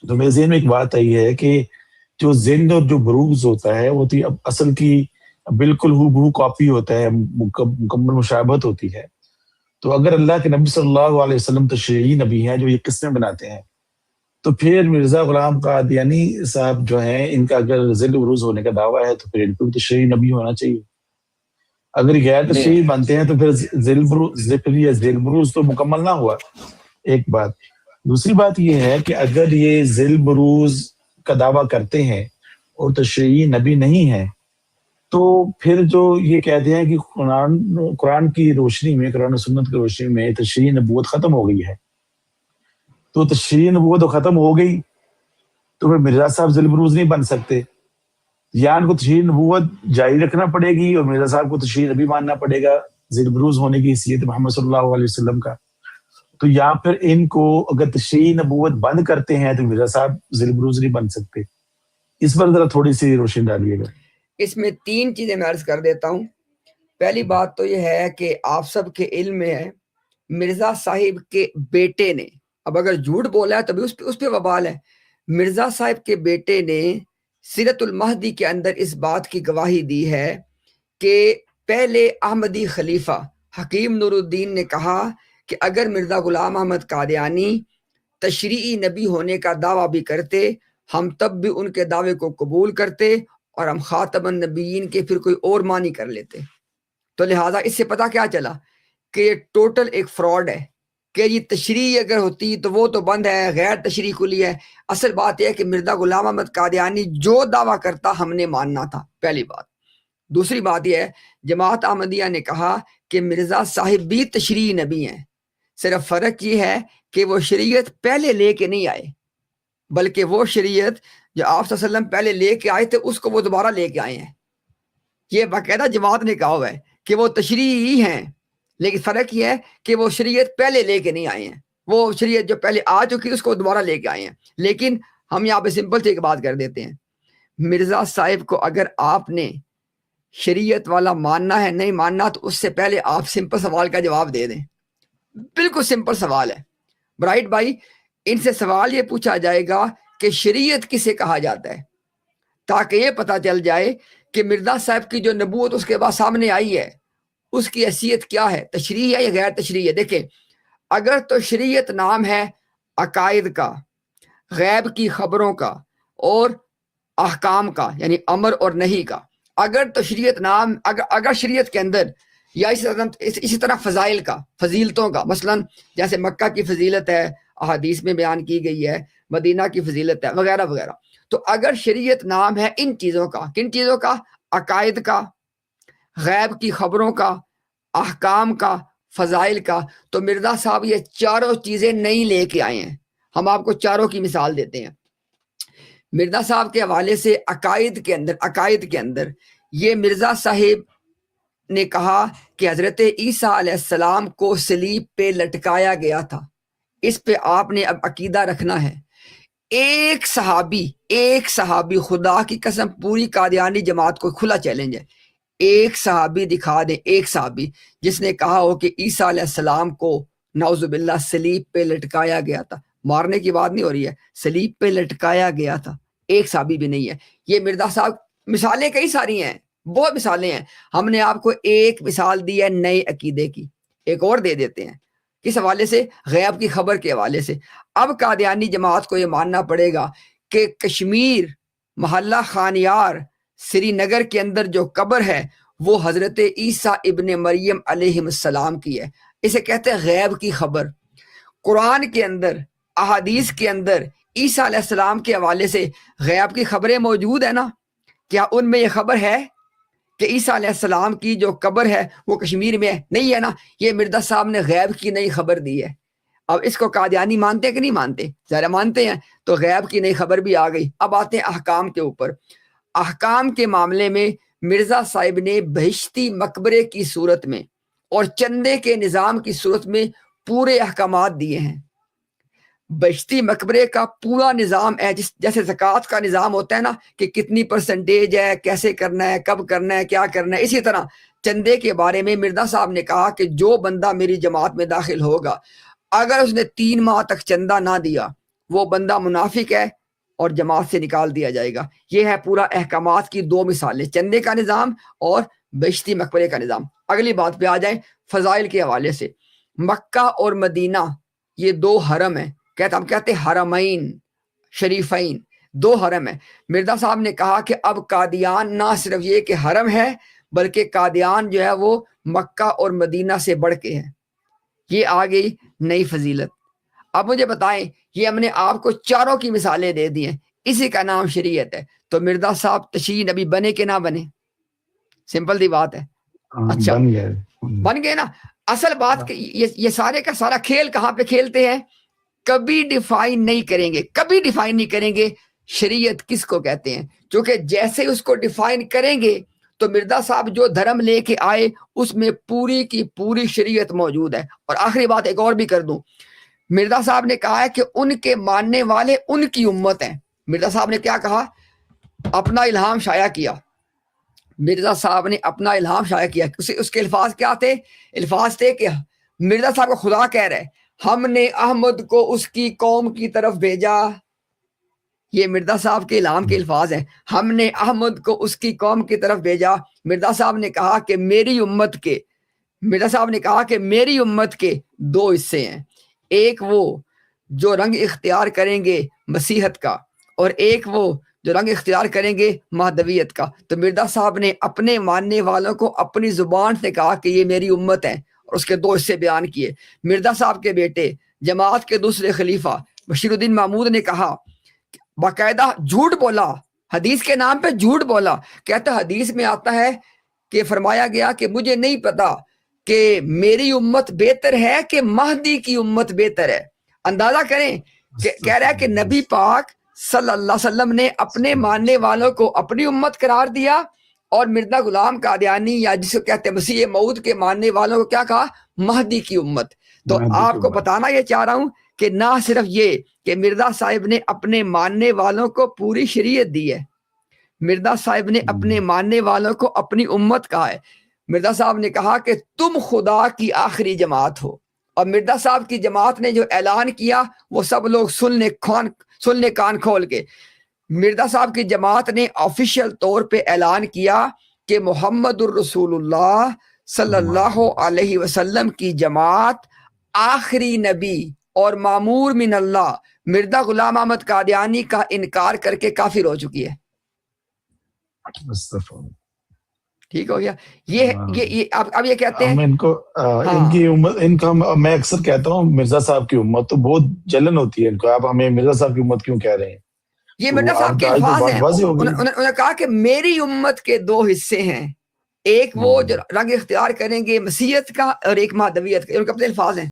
تو میرے ذہن میں ایک بات آئی ہے کہ جو ذہن اور جو بروز ہوتا ہے وہ اب اصل کی بالکل ہو بہو کاپی ہوتا ہے، مکمل مشابہت ہوتی ہے۔ تو اگر اللہ کے نبی صلی اللہ علیہ وسلم تشریعی نبی ہیں جو یہ قسمیں بناتے ہیں، تو پھر مرزا غلام قادیانی صاحب جو ہیں، ان کا اگر ذیل بروز ہونے کا دعویٰ ہے تو پھر ان کو بھی تشریعی نبی ہونا چاہیے۔ اگر غیر تشریعی بنتے ہیں تو پھر ذیل بروز تو مکمل نہ ہوا، ایک بات۔ دوسری بات یہ ہے کہ اگر یہ ذیل بروز کا دعویٰ کرتے ہیں اور تشریعی نبی نہیں ہیں، تو پھر جو یہ کہتے ہیں کہ قرآن کی روشنی میں، قرآن و سنت کی روشنی میں تشریعی نبوت ختم ہو گئی ہے، تو تشریعی نبوت تو ختم ہو گئی تو پھر مرزا صاحب ذیل بروز نہیں بن سکتے، یا ان کو تشریعی نبوت جاری رکھنا پڑے گی اور مرزا صاحب کو تشریعی نبی ماننا پڑے گا ذیل بروز ہونے کی حیثیت محمد صلی اللہ علیہ وسلم کا۔ تو یا پھر ان کو اگر تشریعی نبوت بند کرتے ہیں تو مرزا صاحب ذیل بروز نہیں بن سکتے۔ اس پر ذرا تھوڑی سی روشنی ڈالیے گا۔ اس میں 3 چیزیں میں عرض کر دیتا ہوں۔ پہلی بات تو یہ ہے کہ آپ سب کے علم میں ہے مرزا صاحب کے بیٹے نے، اب اگر جھوٹ بولا ہے تو بھی اس پہ وبال ہے، مرزا صاحب کے بیٹے نے سیرت المہدی کے اندر اس بات کی گواہی دی ہے کہ پہلے احمدی خلیفہ حکیم نور الدین نے کہا کہ اگر مرزا غلام احمد قادیانی تشریعی نبی ہونے کا دعویٰ بھی کرتے، ہم تب بھی ان کے دعوے کو قبول کرتے اور ہم خاتم النبیین کے پھر کوئی اور معنی کر لیتے۔ تو لہٰذا اس سے پتہ کیا چلا کہ یہ ٹوٹل ایک فراڈ ہے کہ یہ تشریح اگر ہوتی تو وہ تو بند ہے، غیر تشریح کلی ہے۔ اصل بات یہ ہے کہ مرزا غلام احمد قادیانی جو دعویٰ کرتا ہم نے ماننا تھا، پہلی بات۔ دوسری بات یہ ہے جماعت احمدیہ نے کہا کہ مرزا صاحب بھی تشریعی نبی ہیں، صرف فرق یہ ہے کہ وہ شریعت پہلے لے کے نہیں آئے، بلکہ وہ شریعت جو آپ صلی اللہ علیہ وسلم پہلے لے کے آئے تھے اس کو وہ دوبارہ لے کے آئے ہیں۔ یہ باقاعدہ جماعت نے کہا ہوا ہے کہ وہ تشریعی ہیں، لیکن فرق یہ ہے کہ وہ شریعت پہلے لے کے نہیں آئے ہیں، وہ شریعت جو پہلے آ چکی اس کو دوبارہ لے کے آئے ہیں۔ لیکن ہم یہاں پہ سمپل سے ایک بات کر دیتے ہیں، مرزا صاحب کو اگر آپ نے شریعت والا ماننا ہے نہیں ماننا تو اس سے پہلے آپ سمپل سوال کا جواب دے دیں۔ بالکل سمپل سوال ہے برائٹ بھائی، ان سے سوال یہ پوچھا جائے گا کہ شریعت کسے کہا جاتا ہے، تاکہ یہ پتہ چل جائے کہ مرزا صاحب کی جو نبوت اس کے بعد سامنے آئی ہے اس کی حیثیت کیا ہے، تشریح ہے یا غیر تشریح ہے۔ دیکھیں اگر تو شریعت نام ہے عقائد کا، غیب کی خبروں کا اور احکام کا، یعنی امر اور نہیں کا، اگر تو شریعت نام اگر شریعت کے اندر یا اسی طرح فضائل کا، فضیلتوں کا، مثلا جیسے مکہ کی فضیلت ہے احادیث میں بیان کی گئی ہے، مدینہ کی فضیلت ہے وغیرہ وغیرہ، تو اگر شریعت نام ہے ان چیزوں کا، کن چیزوں کا؟ عقائد کا، غیب کی خبروں کا، احکام کا، فضائل کا، تو مرزا صاحب یہ چاروں چیزیں نہیں لے کے آئے ہیں۔ ہم آپ کو چاروں کی مثال دیتے ہیں۔ مرزا صاحب کے حوالے سے عقائد کے اندر یہ مرزا صاحب نے کہا کہ حضرت عیسیٰ علیہ السلام کو صلیب پہ لٹکایا گیا تھا، اس پہ آپ نے اب عقیدہ رکھنا ہے۔ ایک صحابی خدا کی قسم پوری قادیانی جماعت کو کھلا چیلنج ہے، ایک صحابی دکھا دیں، ایک صحابی جس نے کہا ہو کہ عیسیٰ علیہ السلام کو نعوذ باللہ صلیب پہ لٹکایا گیا تھا، مارنے کی بات نہیں ہو رہی ہے، صلیب پہ لٹکایا گیا تھا، ایک صحابی بھی نہیں ہے۔ یہ مرزا صاحب، مثالیں کئی ساری ہیں، بہت مثالیں ہیں، ہم نے آپ کو ایک مثال دی ہے نئے عقیدے کی، ایک اور دے دیتے ہیں۔ کس حوالے سے؟ غیب کی خبر کے حوالے سے۔ اب قادیانی جماعت کو یہ ماننا پڑے گا کہ کشمیر محلہ خانیار سری نگر کے اندر جو قبر ہے وہ حضرت عیسیٰ ابن مریم علیہ السلام کی ہے، اسے کہتے ہیں غیب کی خبر۔ قرآن کے اندر، احادیث کے اندر عیسیٰ علیہ السلام کے حوالے سے غیب کی خبریں موجود ہیں نا، کیا ان میں یہ خبر ہے کہ عیسیٰ علیہ السلام کی جو قبر ہے وہ کشمیر میں ہے؟ نہیں ہے نا، یہ مرزا صاحب نے غیب کی نئی خبر دی ہے۔ اب اس کو قادیانی مانتے کہ نہیں مانتے؟ ذرا مانتے ہیں، تو غیب کی نئی خبر بھی آ گئی۔ اب آتے ہیں احکام کے اوپر۔ احکام کے معاملے میں مرزا صاحب نے بہشتی مقبرے کی صورت میں اور چندے کے نظام کی صورت میں پورے احکامات دیے ہیں۔ بہشتی مقبرے کا پورا نظام ہے، جیسے زکوٰۃ کا نظام ہوتا ہے نا کہ کتنی پرسنٹیج ہے، کیسے کرنا ہے، کب کرنا ہے، کیا کرنا ہے، اسی طرح چندے کے بارے میں مرزا صاحب نے کہا کہ جو بندہ میری جماعت میں داخل ہوگا اگر اس نے 3 ماہ تک چندہ نہ دیا وہ بندہ منافق ہے اور جماعت سے نکال دیا جائے گا۔ یہ ہے پورا احکامات کی دو مثالیں، چندے کا نظام اور بہشتی مقبرے کا نظام۔ اگلی بات پہ آ جائیں فضائل کے حوالے سے۔ مکہ اور مدینہ یہ دو حرم ہیں، ہم کہتے ہیں حرمین شریفین، دو حرم ہیں۔ مرزا صاحب نے کہا کہ اب قادیان نہ صرف یہ کہ حرم ہے بلکہ قادیان جو ہے وہ مکہ اور مدینہ سے بڑھ کے ہے۔ یہ آ گئی نئی فضیلت۔ اب مجھے بتائیں، یہ ہم نے آپ کو چاروں کی مثالیں دے دی ہیں، اسی کا نام شریعت ہے، تو مرزا صاحب تشیع نبی بنے کہ نہ بنے؟ سمپل دی بات ہے۔ اچھا بن گئے نا۔ اصل بات کہ یہ سارے کا سارا کھیل کہاں پہ کھیلتے ہیں؟ کبھی ڈیفائن نہیں کریں گے، کبھی ڈیفائن نہیں کریں گے شریعت کس کو کہتے ہیں، کیونکہ جیسے اس کو ڈیفائن کریں گے تو مرزا صاحب جو دھرم لے کے آئے اس میں پوری کی پوری شریعت موجود ہے۔ اور آخری بات ایک اور بھی کر دوں، مرزا صاحب نے کہا ہے کہ ان کے ماننے والے ان کی امت ہیں۔ مرزا صاحب نے کیا کہا؟ اپنا الہام شائع کیا۔ مرزا صاحب نے اپنا الہام شائع کیا، اس کے الفاظ کیا تھے؟ الفاظ تھے کہ مرزا صاحب کو خدا کہہ رہے ہم نے احمد کو اس کی قوم کی طرف بھیجا۔ یہ مرزا صاحب کے الہام کے الفاظ ہیں، ہم نے احمد کو اس کی قوم کی طرف بھیجا۔ مرزا صاحب نے کہا کہ میری امت کے دو حصے ہیں، ایک وہ جو رنگ اختیار کریں گے مسیحت کا، اور ایک وہ جو رنگ اختیار کریں گے مہدویت کا۔ تو مرزا صاحب نے اپنے ماننے والوں کو اپنی زبان سے کہا کہ یہ میری امت ہے، اور اس کے دو حصے بیان کیے۔ مرزا صاحب کے بیٹے جماعت کے دوسرے خلیفہ بشیر الدین محمود نے کہا، باقاعدہ جھوٹ بولا، حدیث کے نام پہ جھوٹ بولا، کہتا حدیث میں آتا ہے کہ فرمایا گیا کہ مجھے نہیں پتا کہ میری امت بہتر ہے کہ مہدی کی امت بہتر ہے۔ اندازہ کریں کہ کہہ رہا ہے کہ نبی پاک صلی اللہ علیہ وسلم نے اپنے ماننے والوں کو اپنی امت قرار دیا، اور مرزا غلام قادیانی یا جس کو کہتے ہیں مسیح موعود کے ماننے والوں کو کیا کہا؟ مہدی کی امت۔ تو آپ کو بتانا یہ چاہ رہا ہوں کہ نہ صرف یہ کہ مرزا صاحب نے اپنے ماننے والوں کو پوری شریعت دی ہے، مرزا صاحب نے اپنے ماننے والوں کو اپنی امت کہا ہے۔ مرزا صاحب نے کہا کہ تم خدا کی آخری جماعت ہو، اور مرزا صاحب کی جماعت نے جو اعلان کیا وہ سب لوگ سننے کان کھول کے۔ مرزا صاحب کی جماعت نے آفیشیل طور پہ اعلان کیا کہ محمد الرسول اللہ صلی اللہ علیہ وسلم کی جماعت آخری نبی اور معمور من اللہ مرزا غلام احمد قادیانی کا انکار کر کے کافر ہو چکی ہے۔ ٹھیک ہو گیا؟ یہ اب یہ کہتے ہیں ان کو میں اکثر کہتا ہوں مرزا صاحب کی امت تو بہت جلن ہوتی ہے ان کو، آپ ہمیں مرزا صاحب کی امت کیوں کہہ رہے ہیں؟ یہ مرزا صاحب کے الفاظ ہیں، انہوں نے کہا کہ میری امت کے دو حصے ہیں، ایک وہ جو رنگ اختیار کریں گے مسیحیت کا اور ایک مہدویت کا، ان کے اپنے الفاظ ہیں۔